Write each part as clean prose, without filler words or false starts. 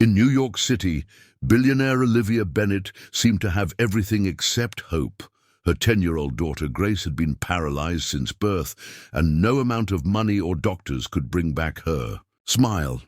In New York City, billionaire Olivia Bennet seemed to have everything except hope. Her 10-year-old daughter Grace had been paralyzed since birth, and no amount of money or doctors could bring back her smile.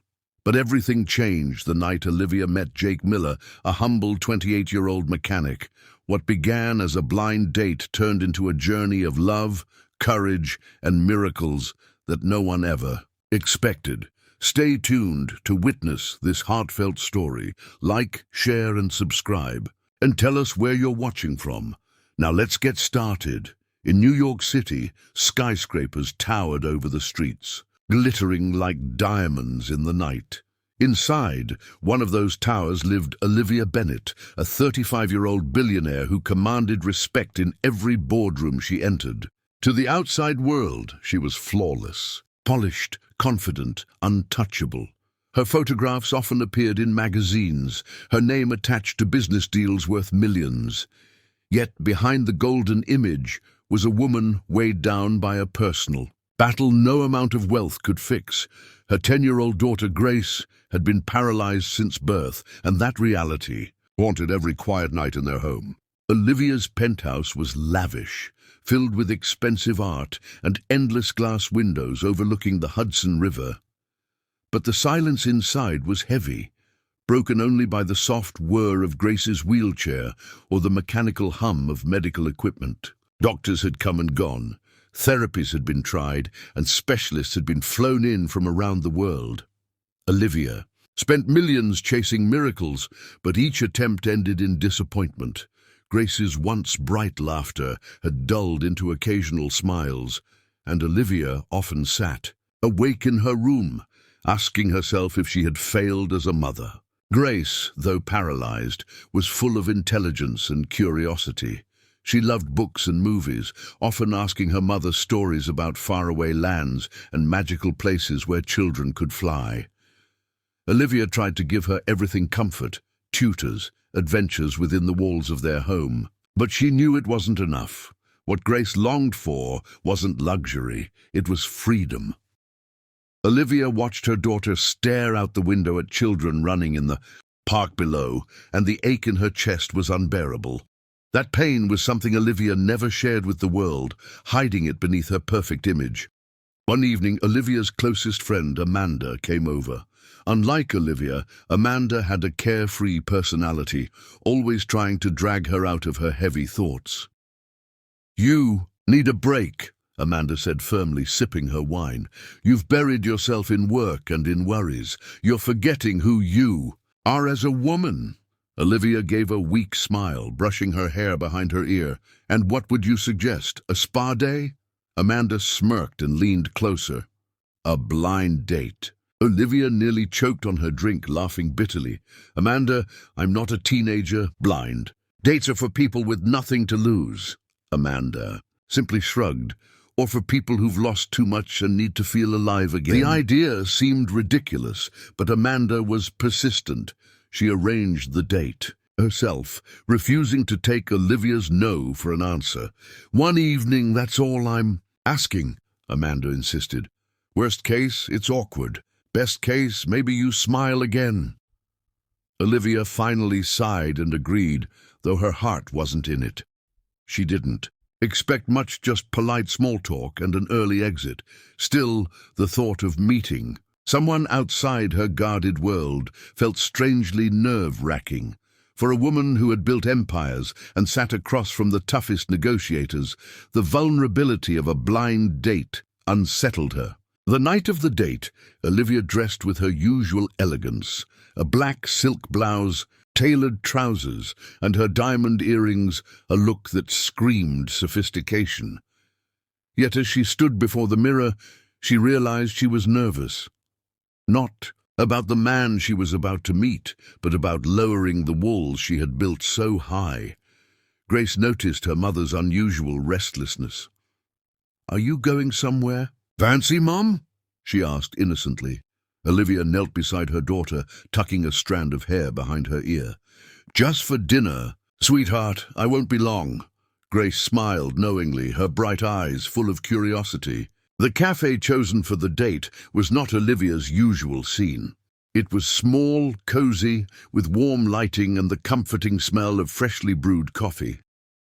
But everything changed the night Olivia met Jake Miller, a humble 28-year-old mechanic. What began as a blind date turned into a journey of love, courage, and miracles that no one ever expected. Stay tuned to witness this heartfelt story. Like, share, and subscribe. And tell us where you're watching from. Now let's get started. In New York City, skyscrapers towered over the streets, glittering like diamonds in the night. Inside one of those towers lived Olivia Bennet, a 35-year-old billionaire who commanded respect in every boardroom she entered. To the outside world, she was flawless, polished, confident, untouchable. Her photographs often appeared in magazines, her name attached to business deals worth millions. Yet behind the golden image was a woman weighed down by a personal battle no amount of wealth could fix. Her 10-year-old daughter Grace had been paralyzed since birth, and that reality haunted every quiet night in their home. Olivia's penthouse was lavish, filled with expensive art and endless glass windows overlooking the Hudson River. But the silence inside was heavy, broken only by the soft whir of Grace's wheelchair or the mechanical hum of medical equipment. Doctors had come and gone, therapies had been tried, and specialists had been flown in from around the world. Olivia spent millions chasing miracles, but each attempt ended in disappointment. Grace's once bright laughter had dulled into occasional smiles, and Olivia often sat, awake in her room, asking herself if she had failed as a mother. Grace, though paralyzed, was full of intelligence and curiosity. She loved books and movies, often asking her mother stories about faraway lands and magical places where children could fly. Olivia tried to give her everything: comfort, tutors, adventures within the walls of their home. But she knew it wasn't enough. What Grace longed for wasn't luxury, it was freedom. Olivia watched her daughter stare out the window at children running in the park below, and the ache in her chest was unbearable. That pain was something Olivia never shared with the world, hiding it beneath her perfect image. One evening, Olivia's closest friend, Amanda, came over. Unlike Olivia, Amanda had a carefree personality, always trying to drag her out of her heavy thoughts. "You need a break," Amanda said firmly, sipping her wine. "You've buried yourself in work and in worries. You're forgetting who you are as a woman." Olivia gave a weak smile, brushing her hair behind her ear. "And what would you suggest? A spa day?" Amanda smirked and leaned closer. "A blind date." Olivia nearly choked on her drink, laughing bitterly. "Amanda, I'm not a teenager, blind. Dates are for people with nothing to lose." Amanda simply shrugged. "Or for people who've lost too much and need to feel alive again." The idea seemed ridiculous, but Amanda was persistent. She arranged the date herself, refusing to take Olivia's no for an answer. "One evening, that's all I'm asking," Amanda insisted. "Worst case, it's awkward. Best case, maybe you smile again." Olivia finally sighed and agreed, though her heart wasn't in it. She didn't expect much, just polite small talk and an early exit. Still, the thought of meeting someone outside her guarded world felt strangely nerve-wracking. For a woman who had built empires and sat across from the toughest negotiators, the vulnerability of a blind date unsettled her. The night of the date, Olivia dressed with her usual elegance, a black silk blouse, tailored trousers, and her diamond earrings, a look that screamed sophistication. Yet as she stood before the mirror, she realized she was nervous. Not about the man she was about to meet, but about lowering the walls she had built so high. Grace noticed her mother's unusual restlessness. "Are you going somewhere?" "Fancy, Mum?" she asked innocently. Olivia knelt beside her daughter, tucking a strand of hair behind her ear. "Just for dinner. Sweetheart, I won't be long." Grace smiled knowingly, her bright eyes full of curiosity. The cafe chosen for the date was not Olivia's usual scene. It was small, cozy, with warm lighting and the comforting smell of freshly brewed coffee.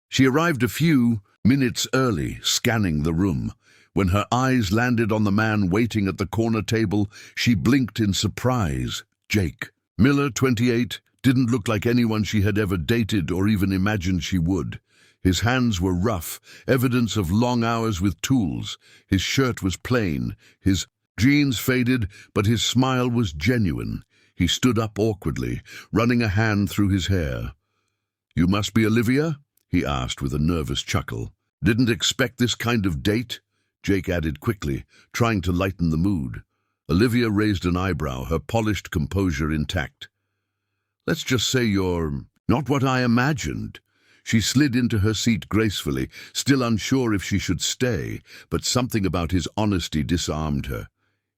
She arrived a few minutes early, scanning the room. When her eyes landed on the man waiting at the corner table, she blinked in surprise. Jake. Miller, 28, didn't look like anyone she had ever dated or even imagined she would. His hands were rough, evidence of long hours with tools. His shirt was plain, his jeans faded, but his smile was genuine. He stood up awkwardly, running a hand through his hair. "You must be Olivia?" he asked with a nervous chuckle. "Didn't expect this kind of date?" Jake added quickly, trying to lighten the mood. Olivia raised an eyebrow, her polished composure intact. "Let's just say you're not what I imagined." She slid into her seat gracefully, still unsure if she should stay, but something about his honesty disarmed her.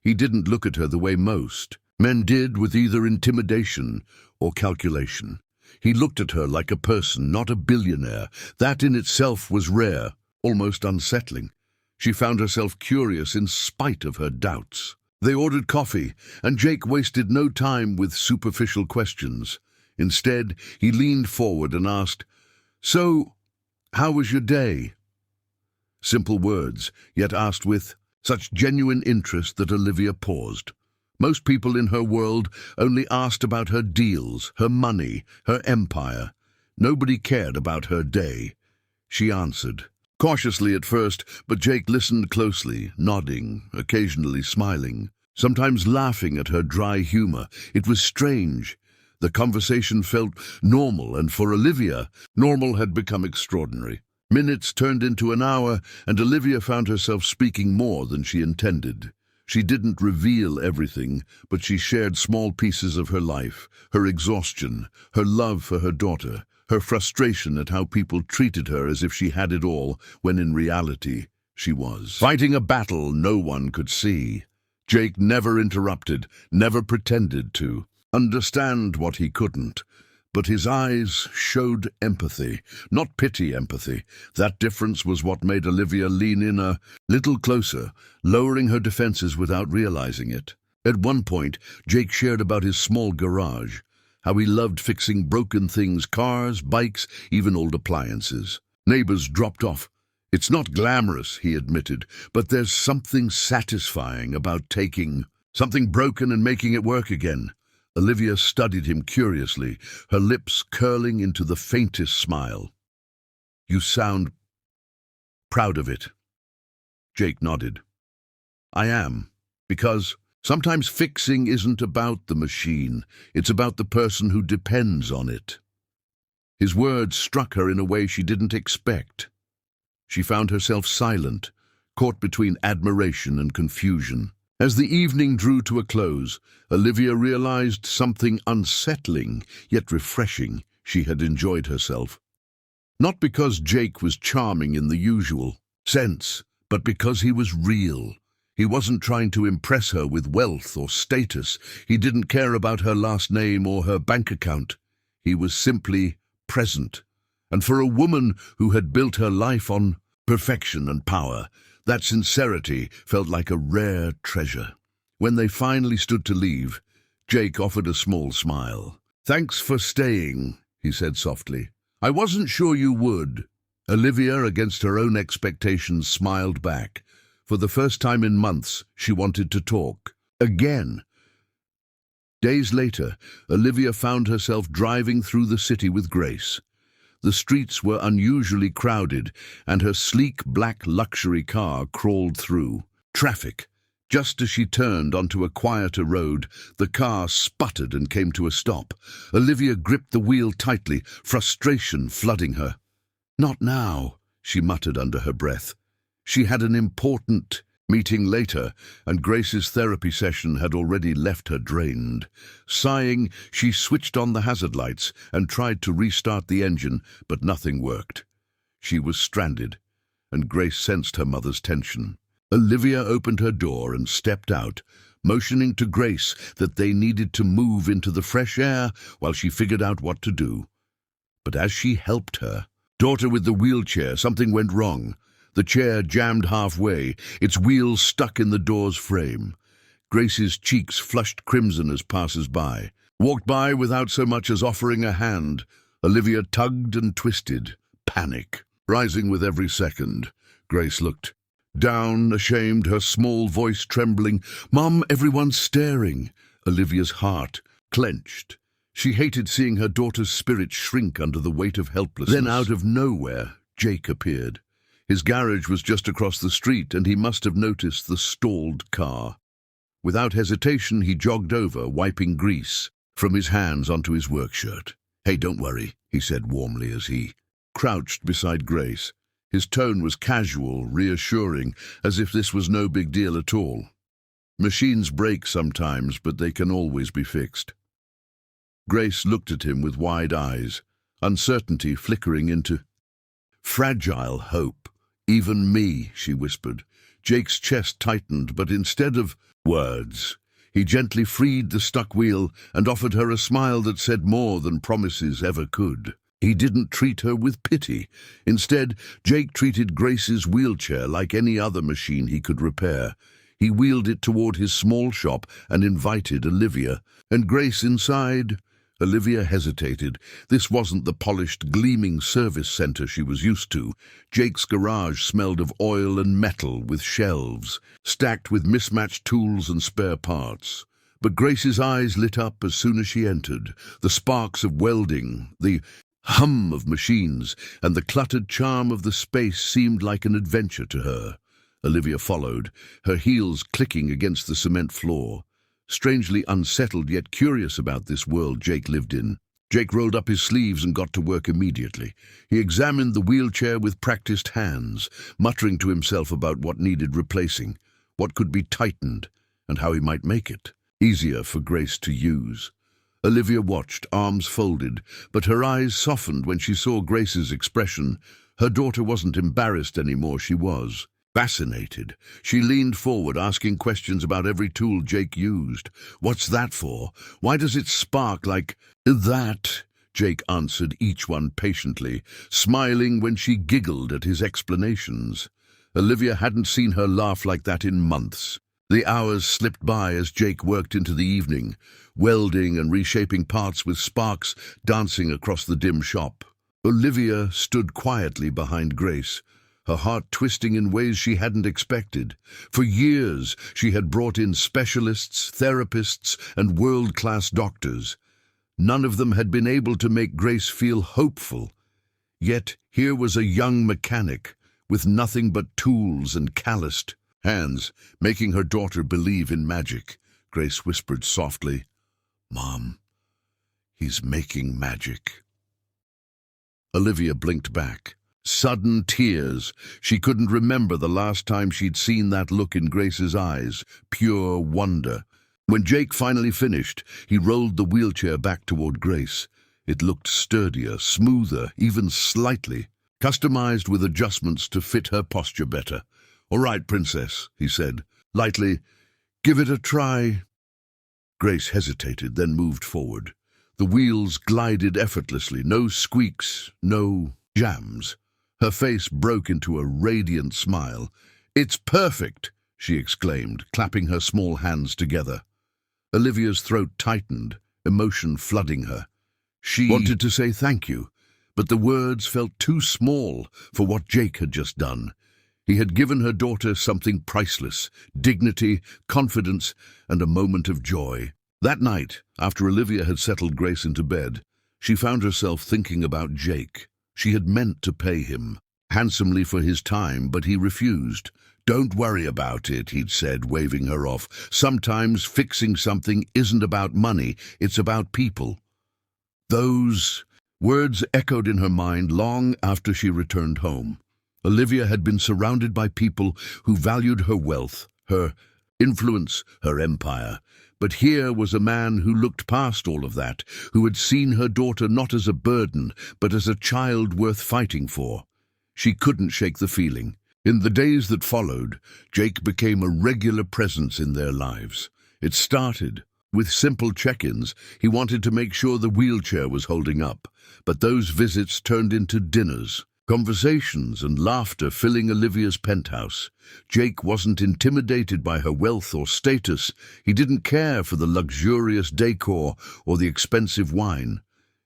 He didn't look at her the way most men did, with either intimidation or calculation. He looked at her like a person, not a billionaire. That in itself was rare, almost unsettling. She found herself curious in spite of her doubts. They ordered coffee, and Jake wasted no time with superficial questions. Instead, he leaned forward and asked, "So, how was your day?" Simple words, yet asked with such genuine interest that Olivia paused. Most people in her world only asked about her deals, her money, her empire. Nobody cared about her day. She answered, cautiously at first, but Jake listened closely, nodding, occasionally smiling, sometimes laughing at her dry humor. It was strange. The conversation felt normal, and for Olivia, normal had become extraordinary. Minutes turned into an hour, and Olivia found herself speaking more than she intended. She didn't reveal everything, but she shared small pieces of her life, her exhaustion, her love for her daughter, her frustration at how people treated her as if she had it all, when in reality, she was fighting a battle no one could see. Jake never interrupted, never pretended to understand what he couldn't, but his eyes showed empathy, not pity empathy. That difference was what made Olivia lean in a little closer, lowering her defenses without realizing it. At one point, Jake shared about his small garage, how he loved fixing broken things, cars, bikes, even old appliances. Neighbors dropped off. "It's not glamorous," he admitted, "but there's something satisfying about taking something broken and making it work again." Olivia studied him curiously, her lips curling into the faintest smile. "You sound proud of it." Jake nodded. "I am, because sometimes fixing isn't about the machine, it's about the person who depends on it." His words struck her in a way she didn't expect. She found herself silent, caught between admiration and confusion. As the evening drew to a close, Olivia realized something unsettling, yet refreshing. She had enjoyed herself. Not because Jake was charming in the usual sense, but because he was real. He wasn't trying to impress her with wealth or status. He didn't care about her last name or her bank account. He was simply present. And for a woman who had built her life on perfection and power, that sincerity felt like a rare treasure. When they finally stood to leave, Jake offered a small smile. "Thanks for staying," he said softly. "I wasn't sure you would." Olivia, against her own expectations, smiled back. For the first time in months, she wanted to talk. Again. Days later, Olivia found herself driving through the city with Grace. The streets were unusually crowded, and her sleek black luxury car crawled through traffic. Just as she turned onto a quieter road, the car sputtered and came to a stop. Olivia gripped the wheel tightly, frustration flooding her. "Not now," she muttered under her breath. She had an important meeting later, and Grace's therapy session had already left her drained. Sighing, she switched on the hazard lights and tried to restart the engine, but nothing worked. She was stranded, and Grace sensed her mother's tension. Olivia opened her door and stepped out, motioning to Grace that they needed to move into the fresh air while she figured out what to do. But as she helped her daughter with the wheelchair, something went wrong. The chair jammed halfway, its wheels stuck in the door's frame. Grace's cheeks flushed crimson as passers-by. Walked by without so much as offering a hand. Olivia tugged and twisted. Panic rising with every second. Grace looked down, ashamed, her small voice trembling. "Mom, everyone's staring." Olivia's heart clenched. She hated seeing her daughter's spirit shrink under the weight of helplessness. Then out of nowhere, Jake appeared. His garage was just across the street, and he must have noticed the stalled car. Without hesitation, he jogged over, wiping grease from his hands onto his work shirt. "Hey, don't worry," he said warmly as he crouched beside Grace. His tone was casual, reassuring, as if this was no big deal at all. "Machines break sometimes, but they can always be fixed." Grace looked at him with wide eyes, uncertainty flickering into fragile hope. "Even me," she whispered. Jake's chest tightened, but instead of words, he gently freed the stuck wheel and offered her a smile that said more than promises ever could. He didn't treat her with pity. Instead, Jake treated Grace's wheelchair like any other machine he could repair. He wheeled it toward his small shop and invited Olivia. And Grace inside? Olivia hesitated. This wasn't the polished, gleaming service center she was used to. Jake's garage smelled of oil and metal, with shelves stacked with mismatched tools and spare parts. But Grace's eyes lit up as soon as she entered. The sparks of welding, the hum of machines, and the cluttered charm of the space seemed like an adventure to her. Olivia followed, her heels clicking against the cement floor. Strangely unsettled yet curious about this world Jake lived in. Jake rolled up his sleeves and got to work immediately. He examined the wheelchair with practiced hands, muttering to himself about what needed replacing, what could be tightened, and how he might make it easier for Grace to use. Olivia watched, arms folded, but her eyes softened when she saw Grace's expression. Her daughter wasn't embarrassed anymore, she was fascinated. She leaned forward, asking questions about every tool Jake used. "What's that for? Why does it spark like that?" Jake answered each one patiently, smiling when she giggled at his explanations. Olivia hadn't seen her laugh like that in months. The hours slipped by as Jake worked into the evening, welding and reshaping parts with sparks dancing across the dim shop. Olivia stood quietly behind Grace, her heart twisting in ways she hadn't expected. For years, she had brought in specialists, therapists, and world-class doctors. None of them had been able to make Grace feel hopeful. Yet here was a young mechanic with nothing but tools and calloused hands, making her daughter believe in magic. Grace whispered softly, "Mom, he's making magic." Olivia blinked back. Sudden tears. She couldn't remember the last time she'd seen that look in Grace's eyes, pure wonder. When Jake finally finished, he rolled the wheelchair back toward Grace. It looked sturdier, smoother, even slightly, customized with adjustments to fit her posture better. "All right, Princess," he said, lightly. "Give it a try." Grace hesitated, then moved forward. The wheels glided effortlessly, no squeaks, no jams. Her face broke into a radiant smile. "It's perfect," she exclaimed, clapping her small hands together. Olivia's throat tightened, emotion flooding her. She wanted to say thank you, but the words felt too small for what Jake had just done. He had given her daughter something priceless, dignity, confidence, and a moment of joy. That night, after Olivia had settled Grace into bed, she found herself thinking about Jake. She had meant to pay him handsomely for his time, but he refused. "Don't worry about it," he'd said, waving her off. "Sometimes fixing something isn't about money, it's about people." Those words echoed in her mind long after she returned home. Olivia had been surrounded by people who valued her wealth, her influence, her empire. But here was a man who looked past all of that, who had seen her daughter not as a burden, but as a child worth fighting for. She couldn't shake the feeling. In the days that followed, Jake became a regular presence in their lives. It started with simple check-ins. He wanted to make sure the wheelchair was holding up, but those visits turned into dinners, Conversations and laughter filling Olivia's penthouse. Jake wasn't intimidated by her wealth or status. He didn't care for the luxurious decor or the expensive wine.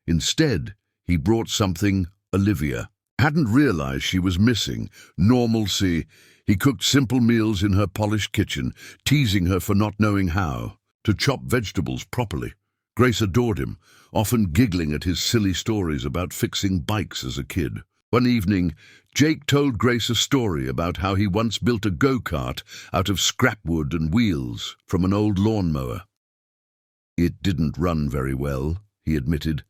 Instead, he brought something Olivia hadn't realized she was missing: normalcy. He cooked simple meals in her polished kitchen, teasing her for not knowing how to chop vegetables properly. Grace adored him, often giggling at his silly stories about fixing bikes as a kid. One evening, Jake told Grace a story about how he once built a go-kart out of scrap wood and wheels from an old lawnmower. It didn't run very well, he admitted,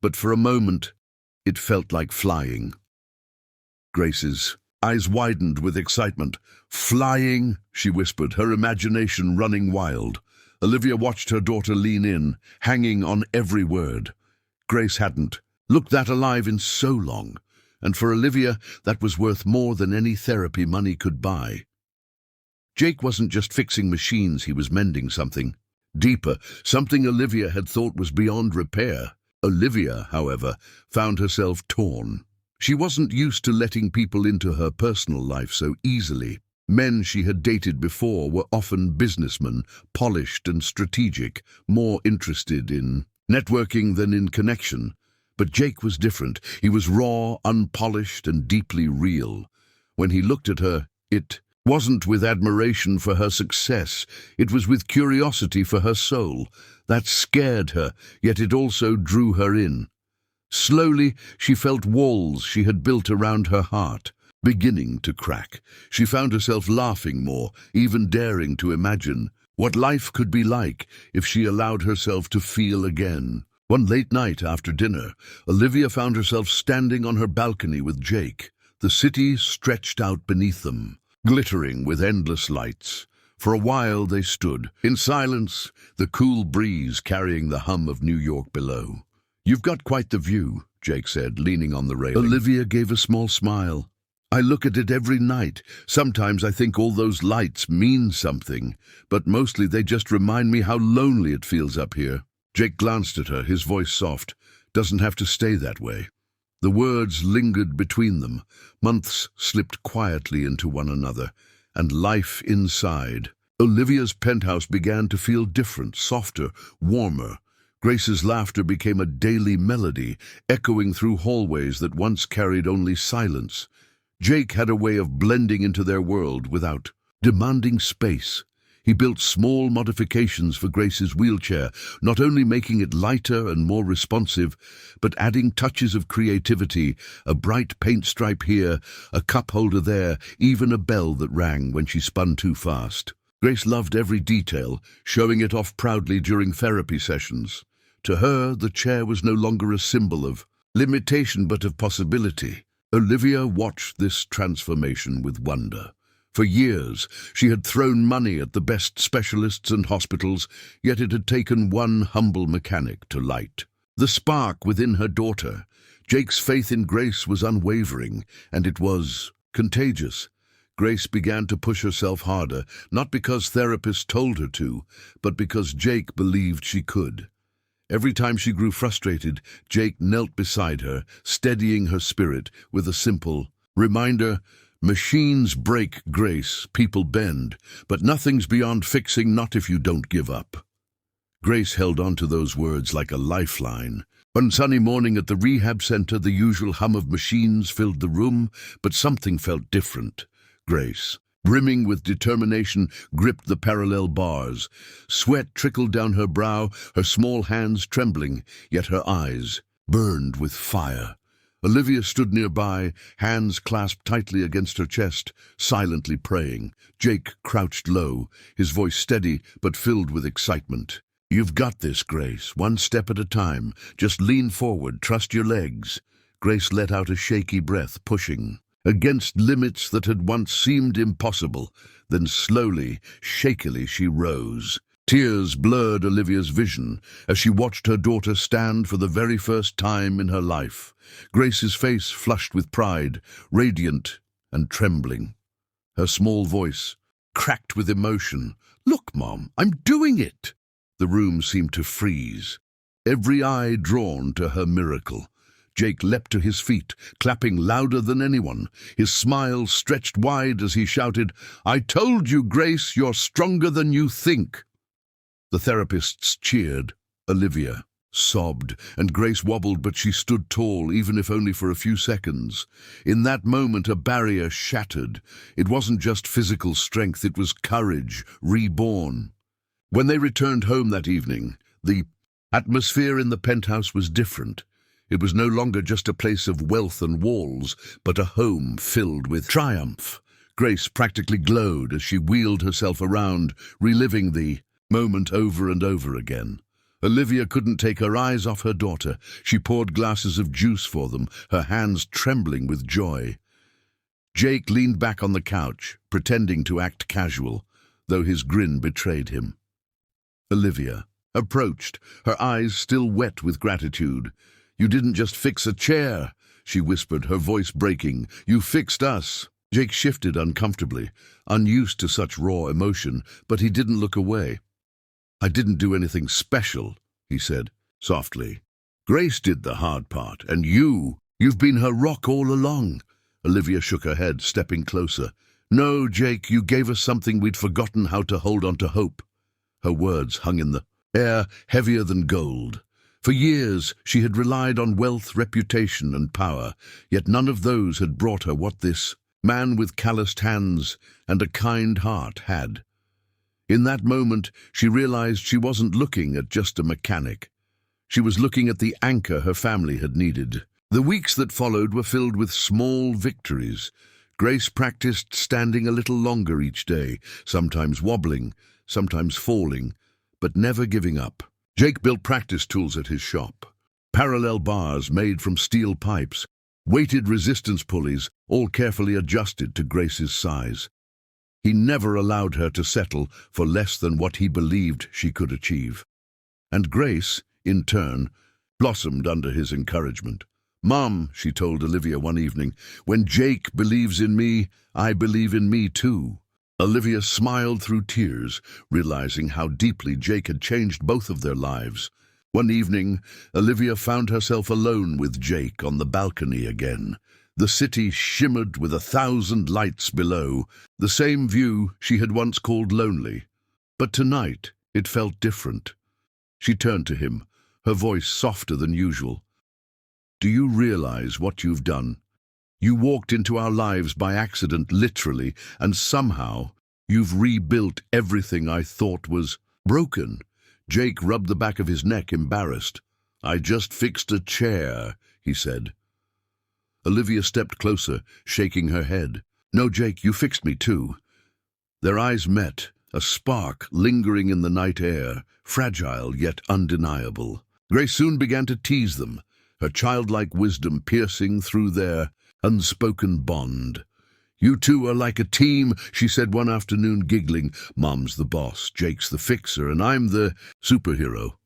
but for a moment, it felt like flying. Grace's eyes widened with excitement. "Flying?" she whispered, her imagination running wild. Olivia watched her daughter lean in, hanging on every word. Grace hadn't looked that alive in so long, and for Olivia, that was worth more than any therapy money could buy. Jake wasn't just fixing machines, he was mending something deeper, something Olivia had thought was beyond repair. Olivia, however, found herself torn. She wasn't used to letting people into her personal life so easily. Men she had dated before were often businessmen, polished and strategic, more interested in networking than in connection. But Jake was different. He was raw, unpolished, and deeply real. When he looked at her, it wasn't with admiration for her success. It was with curiosity for her soul. That scared her, yet it also drew her in. Slowly, she felt walls she had built around her heart beginning to crack. She found herself laughing more, even daring to imagine what life could be like if she allowed herself to feel again. One late night after dinner, Olivia found herself standing on her balcony with Jake. The city stretched out beneath them, glittering with endless lights. For a while they stood, in silence, the cool breeze carrying the hum of New York below. "You've got quite the view," Jake said, leaning on the railing. Olivia gave a small smile. "I look at it every night. Sometimes I think all those lights mean something, but mostly they just remind me how lonely it feels up here." Jake glanced at her, his voice soft. "Doesn't have to stay that way." The words lingered between them. Months slipped quietly into one another, and life inside Olivia's penthouse began to feel different, softer, warmer. Grace's laughter became a daily melody, echoing through hallways that once carried only silence. Jake had a way of blending into their world without demanding space. He built small modifications for Grace's wheelchair, not only making it lighter and more responsive, but adding touches of creativity, a bright paint stripe here, a cup holder there, even a bell that rang when she spun too fast. Grace loved every detail, showing it off proudly during therapy sessions. To her, the chair was no longer a symbol of limitation but of possibility. Olivia watched this transformation with wonder. For years, she had thrown money at the best specialists and hospitals, yet it had taken one humble mechanic to light the spark within her daughter. Jake's faith in Grace was unwavering, and it was contagious. Grace began to push herself harder, not because therapists told her to, but because Jake believed she could. Every time she grew frustrated, Jake knelt beside her, steadying her spirit with a simple reminder: "Machines break, Grace, people bend, but nothing's beyond fixing, not if you don't give up." Grace held on to those words like a lifeline. One sunny morning at the rehab center, the usual hum of machines filled the room, but something felt different. Grace, brimming with determination, gripped the parallel bars. Sweat trickled down her brow, her small hands trembling, yet her eyes burned with fire. Olivia stood nearby, hands clasped tightly against her chest, silently praying. Jake crouched low, his voice steady but filled with excitement. "You've got this, Grace, one step at a time. Just lean forward, trust your legs." Grace let out a shaky breath, pushing against limits that had once seemed impossible. Then slowly, shakily, she rose. Tears blurred Olivia's vision as she watched her daughter stand for the very first time in her life. Grace's face flushed with pride, radiant and trembling. Her small voice cracked with emotion. "Look, Mom, I'm doing it!" The room seemed to freeze, every eye drawn to her miracle. Jake leapt to his feet, clapping louder than anyone. His smile stretched wide as he shouted, "I told you, Grace, you're stronger than you think." The therapists cheered. Olivia sobbed, and Grace wobbled, but she stood tall, even if only for a few seconds. In that moment, a barrier shattered. It wasn't just physical strength, it was courage, reborn. When they returned home that evening, the atmosphere in the penthouse was different. It was no longer just a place of wealth and walls, but a home filled with triumph. Grace practically glowed as she wheeled herself around, reliving the moment over and over again. Olivia couldn't take her eyes off her daughter. She poured glasses of juice for them, her hands trembling with joy. Jake leaned back on the couch, pretending to act casual, though his grin betrayed him. Olivia approached, her eyes still wet with gratitude. "You didn't just fix a chair," she whispered, her voice breaking. "You fixed us." Jake shifted uncomfortably, unused to such raw emotion, but he didn't look away. "I didn't do anything special," he said, softly. "Grace did the hard part, and you've been her rock all along." Olivia shook her head, stepping closer. "No, Jake, you gave us something we'd forgotten how to hold on to: hope." Her words hung in the air, heavier than gold. For years, she had relied on wealth, reputation, and power, yet none of those had brought her what this man with calloused hands and a kind heart had. In that moment, she realized she wasn't looking at just a mechanic. She was looking at the anchor her family had needed. The weeks that followed were filled with small victories. Grace practiced standing a little longer each day, sometimes wobbling, sometimes falling, but never giving up. Jake built practice tools at his shop. Parallel bars made from steel pipes, weighted resistance pulleys, all carefully adjusted to Grace's size. He never allowed her to settle for less than what he believed she could achieve. And Grace, in turn, blossomed under his encouragement. "Mom," she told Olivia one evening, "when Jake believes in me, I believe in me too." Olivia smiled through tears, realizing how deeply Jake had changed both of their lives. One evening, Olivia found herself alone with Jake on the balcony again. The city shimmered with 1,000 lights below, the same view she had once called lonely. But tonight, it felt different. She turned to him, her voice softer than usual. "Do you realize what you've done? You walked into our lives by accident, literally, and somehow you've rebuilt everything I thought was broken." Jake rubbed the back of his neck, embarrassed. "I just fixed a chair," he said. Olivia stepped closer, shaking her head. "No, Jake, you fixed me too." Their eyes met, a spark lingering in the night air, fragile yet undeniable. Grace soon began to tease them, her childlike wisdom piercing through their unspoken bond. "You two are like a team," she said one afternoon, giggling. "Mom's the boss, Jake's the fixer, and I'm the superhero."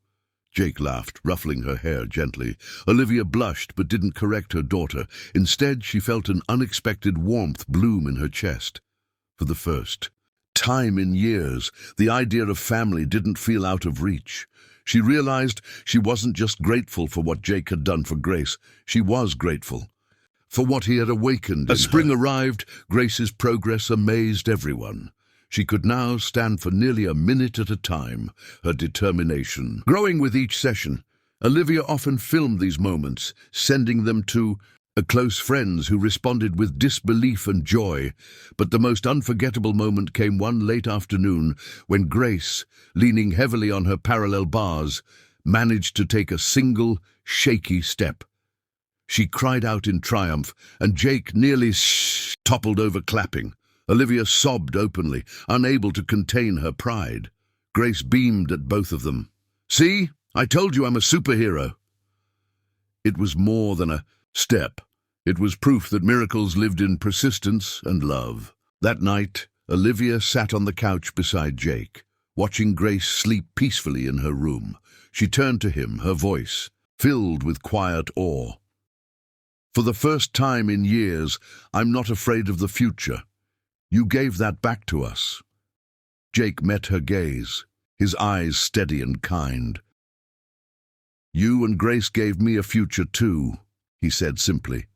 Jake laughed, ruffling her hair gently. Olivia blushed but didn't correct her daughter. Instead, she felt an unexpected warmth bloom in her chest. For the first time in years, the idea of family didn't feel out of reach. She realized she wasn't just grateful for what Jake had done for Grace. She was grateful for what he had awakened in her. As spring arrived, Grace's progress amazed everyone. She could now stand for nearly a minute at a time, her determination growing with each session. Olivia often filmed these moments, sending them to close friends who responded with disbelief and joy. But the most unforgettable moment came one late afternoon when Grace, leaning heavily on her parallel bars, managed to take a single, shaky step. She cried out in triumph, and Jake nearly toppled over, clapping. Olivia sobbed openly, unable to contain her pride. Grace beamed at both of them. "See? I told you I'm a superhero." It was more than a step. It was proof that miracles lived in persistence and love. That night, Olivia sat on the couch beside Jake, watching Grace sleep peacefully in her room. She turned to him, her voice filled with quiet awe. "For the first time in years, I'm not afraid of the future. You gave that back to us." Jake met her gaze, his eyes steady and kind. "You and Grace gave me a future too," he said simply.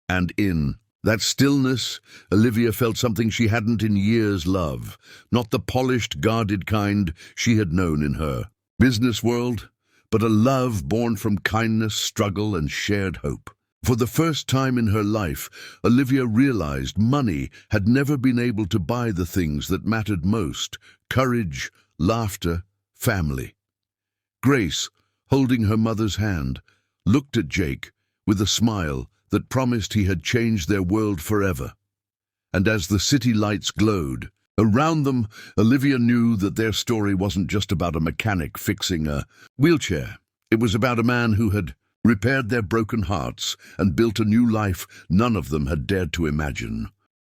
And in that stillness, Olivia felt something she hadn't in years: love, not the polished, guarded kind she had known in her business world, but a love born from kindness, struggle, and shared hope. For the first time in her life, Olivia realized money had never been able to buy the things that mattered most: courage, laughter, family. Grace, holding her mother's hand, looked at Jake with a smile that promised he had changed their world forever. And as the city lights glowed around them, Olivia knew that their story wasn't just about a mechanic fixing a wheelchair. It was about a man who had repaired their broken hearts and built a new life none of them had dared to imagine.